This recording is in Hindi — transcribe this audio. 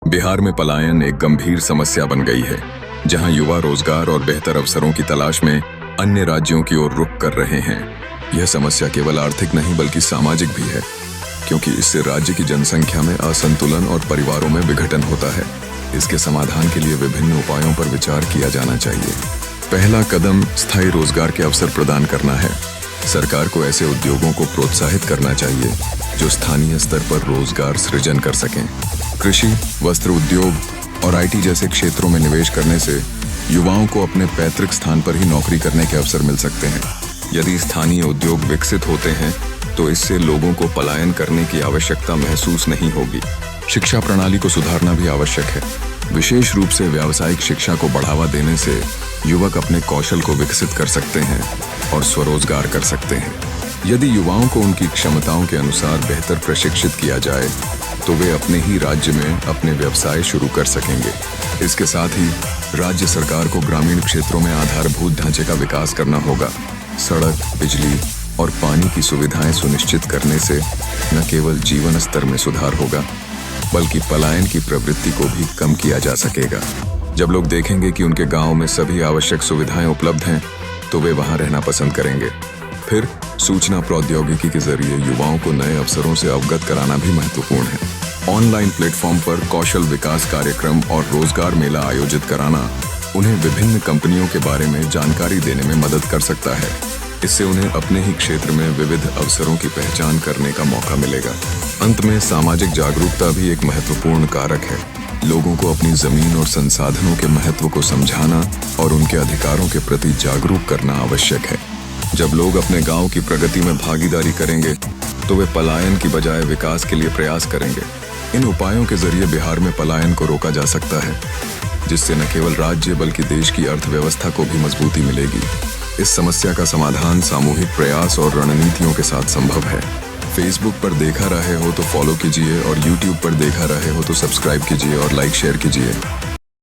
बिहार में पलायन एक गंभीर समस्या बन गई है, जहां युवा रोजगार और बेहतर अवसरों की तलाश में अन्य राज्यों की ओर रुख कर रहे हैं। यह समस्या केवल आर्थिक नहीं बल्कि सामाजिक भी है, क्योंकि इससे राज्य की जनसंख्या में असंतुलन और परिवारों में विघटन होता है। इसके समाधान के लिए विभिन्न उपायों पर विचार किया जाना चाहिए। पहला कदम स्थायी रोजगार के अवसर प्रदान करना है। सरकार को ऐसे उद्योगों को प्रोत्साहित करना चाहिए जो स्थानीय स्तर पर रोजगार सृजन कर सकें। कृषि, वस्त्र उद्योग और आईटी जैसे क्षेत्रों में निवेश करने से युवाओं को अपने पैतृक स्थान पर ही नौकरी करने के अवसर मिल सकते हैं। यदि स्थानीय उद्योग विकसित होते हैं तो इससे लोगों को पलायन करने की आवश्यकता महसूस नहीं होगी। शिक्षा प्रणाली को सुधारना भी आवश्यक है। विशेष रूप से व्यावसायिक शिक्षा को बढ़ावा देने से युवक अपने कौशल को विकसित कर सकते हैं और स्वरोजगार कर सकते हैं। यदि युवाओं को उनकी क्षमताओं के अनुसार बेहतर प्रशिक्षित किया जाए तो वे अपने ही राज्य में अपने व्यवसाय शुरू कर सकेंगे। इसके साथ ही राज्य सरकार को ग्रामीण क्षेत्रों में आधारभूत ढांचे का विकास करना होगा। सड़क, बिजली और पानी की सुविधाएं सुनिश्चित करने से न केवल जीवन स्तर में सुधार होगा बल्कि पलायन की प्रवृत्ति को भी कम किया जा सकेगा। जब लोग देखेंगे कि उनके गांव में सभी आवश्यक सुविधाएं उपलब्ध हैं तो वे वहां रहना पसंद करेंगे। फिर सूचना प्रौद्योगिकी के जरिए युवाओं को नए अवसरों से अवगत कराना भी महत्वपूर्ण है। ऑनलाइन प्लेटफॉर्म पर कौशल विकास कार्यक्रम और रोजगार मेला आयोजित कराना उन्हें विभिन्न कंपनियों के बारे में जानकारी देने में मदद कर सकता है। इससे उन्हें अपने ही क्षेत्र में विविध अवसरों की पहचान करने का मौका मिलेगा। अंत में सामाजिक जागरूकता भी एक महत्वपूर्ण कारक है। लोगों को अपनी जमीन और संसाधनों के महत्व को समझाना और उनके अधिकारों के प्रति जागरूक करना आवश्यक है। जब लोग अपने गांव की प्रगति में भागीदारी करेंगे तो वे पलायन की बजाय विकास के लिए प्रयास करेंगे। इन उपायों के जरिए बिहार में पलायन को रोका जा सकता है, जिससे न केवल राज्य बल्कि देश की अर्थव्यवस्था को भी मजबूती मिलेगी। इस समस्या का समाधान सामूहिक प्रयास और रणनीतियों के साथ संभव है। फेसबुक पर देखा रहे हो तो फॉलो कीजिए और यूट्यूब पर देखा रहे हो तो सब्सक्राइब कीजिए और लाइक शेयर कीजिए।